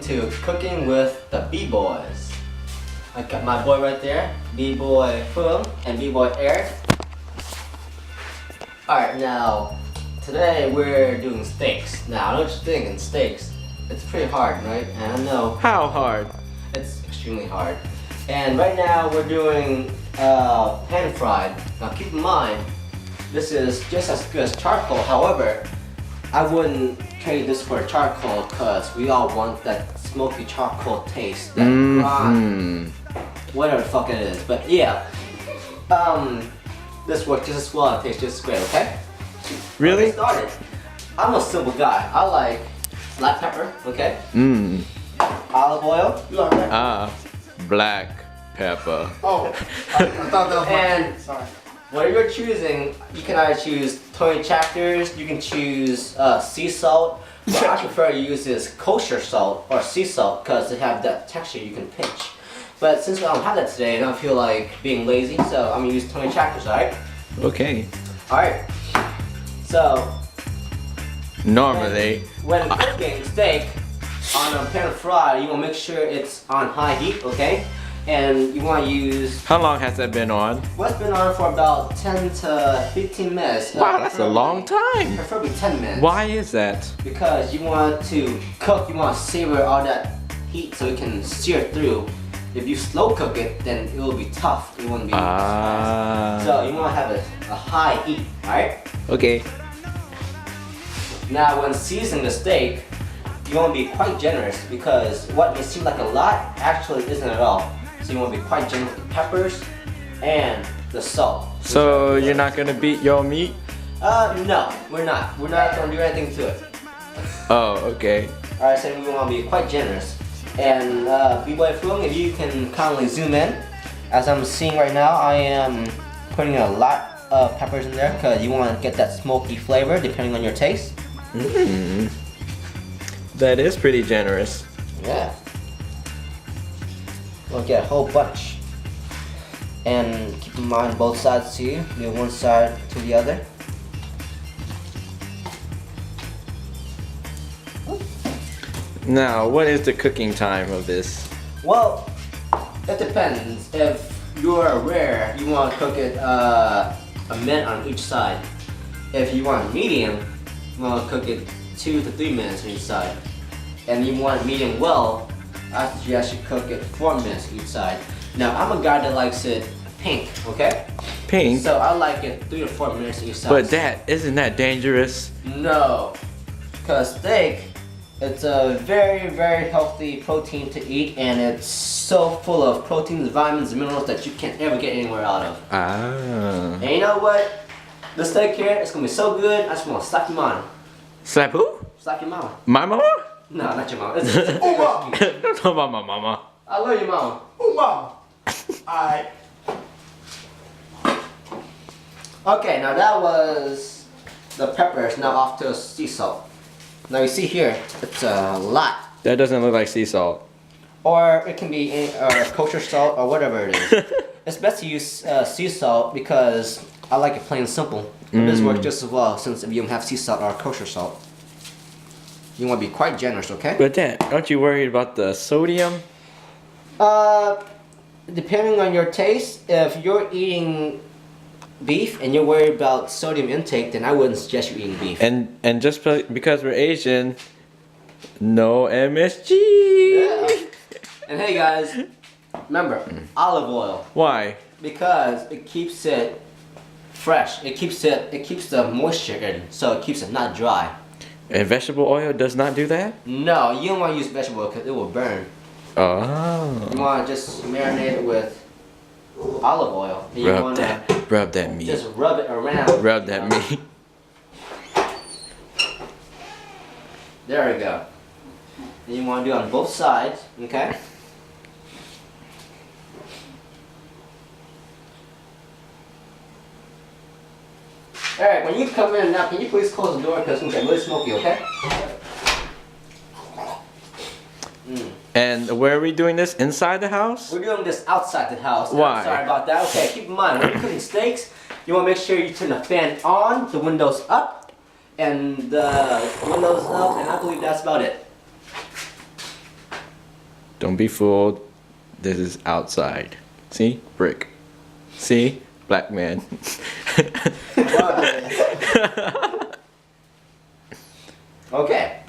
to Cooking with the B-Boys. I got my boy right there, B-Boy Phum and B-Boy Eric. Alright, now, today we're doing steaks. Now, I know what you're thinking, steaks. It's pretty hard, right? And I know. How hard? It's extremely hard. And right now we're doing pan fried. Now keep in mind, this is just as good as charcoal. However, I wouldn't trade this for charcoal because we all want that smoky charcoal taste, that brine, whatever the fuck it is. But yeah, this works just as well. It tastes just as great. Okay. Really? Let's get started. I'm a simple guy. I like black pepper. Okay. Olive oil. You like that? Black pepper. Oh, I thought that was And sorry. whatever you're choosing, you can either choose Tony Chapters, you can choose sea salt. What I prefer to use is kosher salt or sea salt because they have that texture you can pinch. But since I don't have that today, I don't feel like being lazy, so I'm gonna use Tony Chapters, alright? Okay. Alright. So, Normally. when cooking steak on a pan fry, you wanna make sure it's on high heat, okay? And you wanna use, How long has that been on? well, it's been on for about 10 to 15 minutes. Wow, that's a long time. Preferably 10 minutes. Why is that? Because you want to cook, you want to savor all that heat so it can sear through. If you slow cook it, then it will be tough. It wouldn't be fast. So you want to have a high heat, alright? Okay. Now when seasoning the steak, you want to be quite generous because what may seem like a lot actually isn't at all. So you want to be quite generous with the peppers and the salt. So you're not gonna beat your meat? No, we're not. We're not going to do anything to it. Oh, okay. Alright, so we want to be quite generous. And B-Boy Phum, if you can kindly zoom in. As I'm seeing right now, I am putting a lot of peppers in there because you want to get that smoky flavor depending on your taste. That is pretty generous. Yeah. We'll get a whole bunch. And keep in mind both sides too. Do one side to the other. Now, what is the cooking time of this? Well, it depends. If you're rare, you want to cook it a minute on each side. If you want medium, you want to cook it 2 to 3 minutes on each side. And you want medium well, I suggest you cook it 4 minutes each side. Now, I'm a guy that likes it pink, okay? Pink? So I like it 3 to 4 minutes each side. But isn't that dangerous? No, because steak, it's a very, very healthy protein to eat, and it's so full of proteins, vitamins, and minerals that you can't ever get anywhere out of. And you know what? The steak here, it's gonna be so good, I just wanna slap your mama. Slap who? Slap your mama. My mama? No, not your mama. Don't talk about my mama. I love your mama. Oh, mom. Alright. Okay, now that was the peppers, now off to sea salt. Now you see here, it's a lot. That doesn't look like sea salt. Or it can be kosher salt or whatever it is. It's best to use sea salt because I like it plain and simple. But this works just as well since if you don't have sea salt or kosher salt. You want to be quite generous, okay? But Dad, aren't you worried about the sodium? Depending on your taste, if you're eating beef and you're worried about sodium intake, then I wouldn't suggest you eating beef. And just because we're Asian, no MSG. Yeah. And hey guys, remember, olive oil. Why? Because it keeps it fresh. It keeps the moisture in, so it keeps it not dry. And vegetable oil does not do that? No, you don't want to use vegetable oil because it will burn. Oh. You want to just marinate it with olive oil. And you Rub want that. to Rub that meat. just rub it around. Rub that meat. There we go. And you want to do it on both sides, okay? Alright, when you come in now, can you please close the door because it's going to get really smoky, okay? And where are we doing this? Inside the house? We're doing this outside the house. Why? I'm sorry about that. Okay, keep in mind, when you're cooking steaks, you want to make sure you turn the fan on, the windows up, and the windows up, and I believe that's about it. Don't be fooled. This is outside. See? Brick. See? Black man. Okay.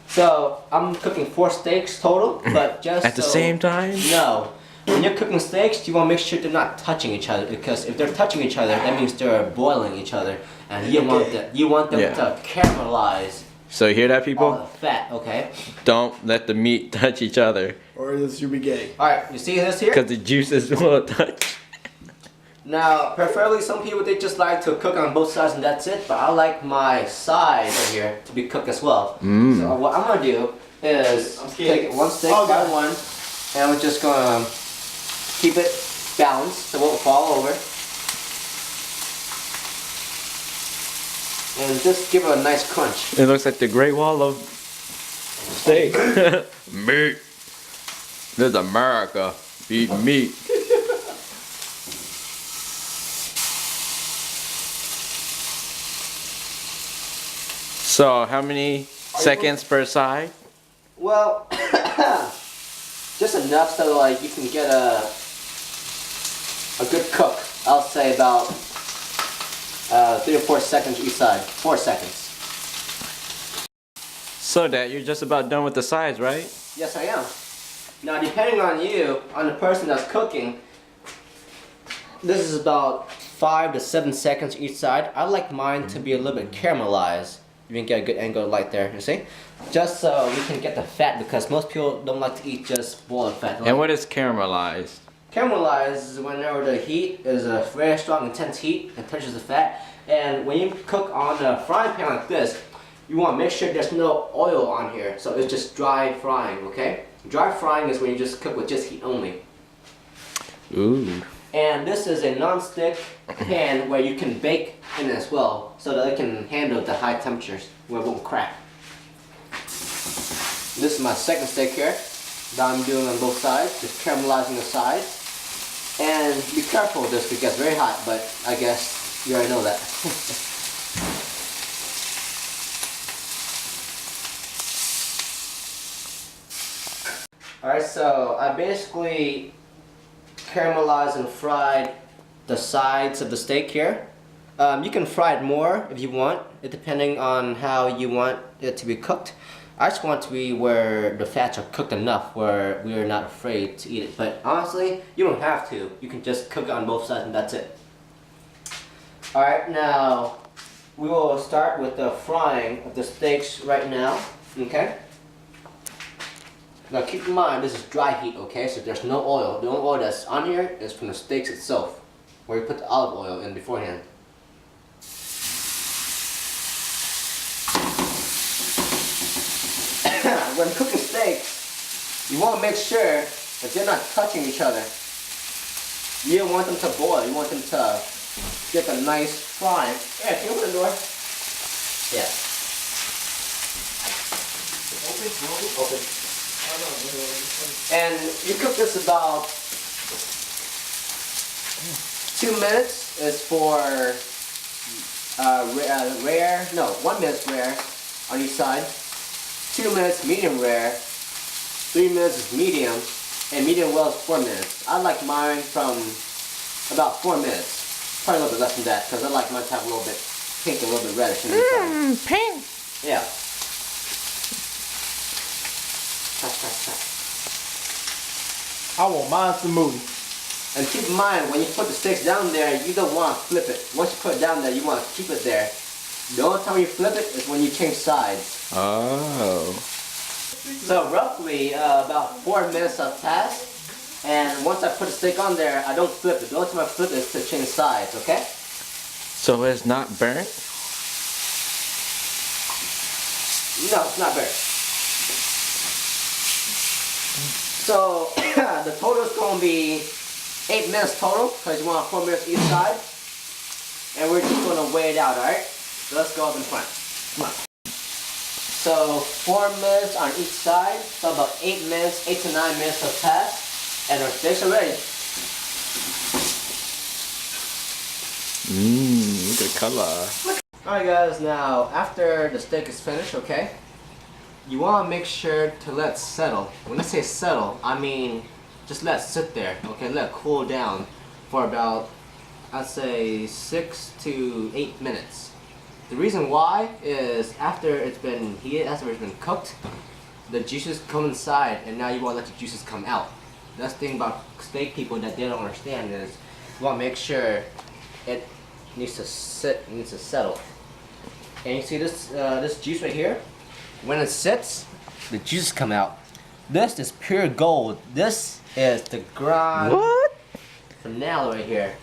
So I'm cooking 4 steaks total, but just At the same time? No. When you're cooking steaks, you want to make sure they're not touching each other, because if they're touching each other, that means they're boiling each other, and you want them Yeah. to caramelize So you hear that, all people? the fat. Okay. Don't let the meat touch each other, Or this you be gay. All right. You see this here? because the juices will touch. Now, preferably some people they just like to cook on both sides and that's it, but I like my side right here to be cooked as well. So what I'm gonna do is take it one steak by one, and we're just gonna keep it balanced so it won't fall over. And just give it a nice crunch. It looks like the Great Wall of steak. Meat. This is America. Eat meat. So, how many seconds per side? Well, just enough so like you can get a good cook. I'll say about 3 or 4 seconds each side. 4 seconds. So that you're just about done with the sides, right? Yes, I am. Now, depending on you, on the person that's cooking, this is about 5 to 7 seconds each side. I like mine to be a little bit caramelized. You can get a good angle of light there, you see? Just so we can get the fat, because most people don't like to eat just boiled fat. And what is caramelized? Caramelized is whenever the heat is a very strong, intense heat and touches the fat. And when you cook on a frying pan like this, you want to make sure there's no oil on here. So it's just dry frying, okay? Dry frying is when you just cook with just heat only. Ooh. And this is a non-stick pan where you can bake in it as well, so that it can handle the high temperatures where it won't crack. This is my second steak here that I'm doing on both sides, just caramelizing the sides. And be careful with this because it's very hot, but I guess you already know that. Alright, so I basically caramelized and fried the sides of the steak here. You can fry it more if you want, it depending on how you want it to be cooked. I just want it to be where the fats are cooked enough where we are not afraid to eat it. But honestly, you don't have to. You can just cook it on both sides and that's it. Alright, now we will start with the frying of the steaks right now. Okay? Now keep in mind, this is dry heat, okay? So there's no oil. The only oil that's on here is from the steaks itself, where you put the olive oil in beforehand. When cooking steaks, you want to make sure that they're not touching each other. You don't want them to boil. You want them to get a nice frying. Yeah, can you open the door? Yeah. Open. And you cook this about 2 minutes is for rare, no, 1 minute rare on each side, 2 minutes medium rare, 3 minutes is medium, and medium well is 4 minutes. I like mine from about 4 minutes, probably a little bit less than that, because I like mine to have a little bit pink and a little bit reddish in the inside. Pink. Yeah. I want mine smooth. And keep in mind, when you put the steaks down there, you don't want to flip it. Once you put it down there, you want to keep it there. The only time you flip it is when you change sides. Oh. So roughly about 4 minutes have passed. And once I put the steak on there, I don't flip it. The only time I flip it is to change sides, okay? So it's not burnt? No, it's not burnt. So the total is going to be 8 minutes total, because you want 4 minutes each side. And we're just going to weigh it out, alright? So let's go up in front. Come on. So 4 minutes on each side, so about 8 minutes, 8 to 9 minutes have passed. And our steaks are ready. Look at the color. Alright guys, now after the steak is finished, okay? you want to make sure to let it settle. When I say settle, I mean just let it sit there, okay? Let it cool down for about, I'd say 6 to 8 minutes. The reason why is after it's been heated, after it's been cooked, the juices come inside and now you want to let the juices come out. That's the thing about steak people that they don't understand is you want to make sure it needs to sit, it needs to settle. And you see this this juice right here? When it sits, the juices come out. This is pure gold. This is the grand finale right here.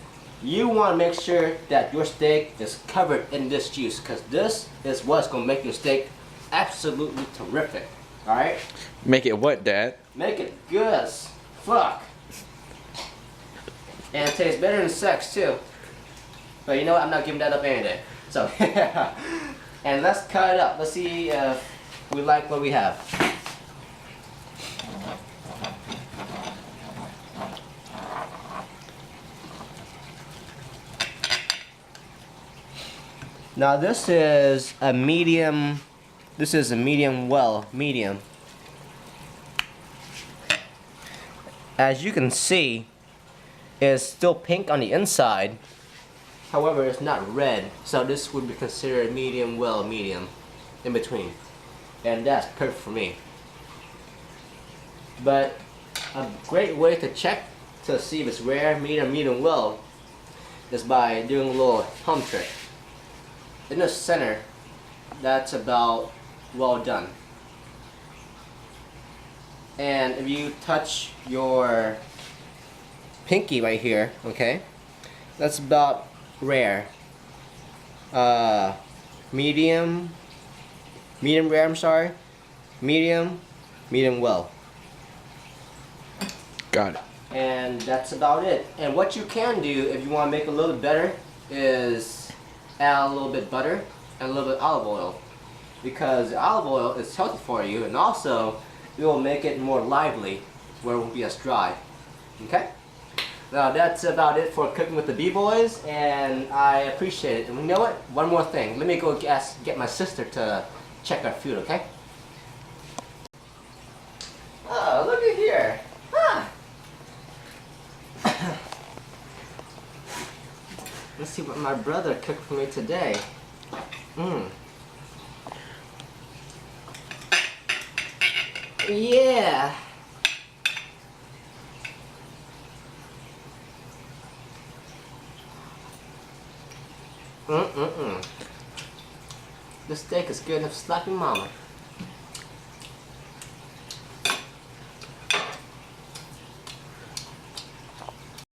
You want to make sure that your steak is covered in this juice because this is what's going to make your steak absolutely terrific. Alright? Make it what, Dad? Make it good as fuck. And it tastes better than sex too. But you know what? I'm not giving that up any day. So, and let's cut it up. Let's see if we like what we have. Now this is a medium. This is a medium well, medium. As you can see, it's still pink on the inside. However, it's not red, so this would be considered medium well, medium, in between. And that's perfect for me. But a great way to check to see if it's rare, medium, medium well is by doing a little thumb trick. In the center, that's about well done. And if you touch your pinky right here, okay, that's about rare. Medium rare, I'm sorry. Medium well. Got it. And that's about it. And what you can do if you want to make it a little bit better is add a little bit butter and a little bit olive oil, because olive oil is healthy for you and also it will make it more lively where it won't be as dry. Okay? Now that's about it for cooking with the B-boys, and I appreciate it. And you know what? One more thing. Let me go get my sister to check our food, okay? Oh, look at here. Huh. Let's see what my brother cooked for me today. Yeah. This steak is good enough to slap your mama.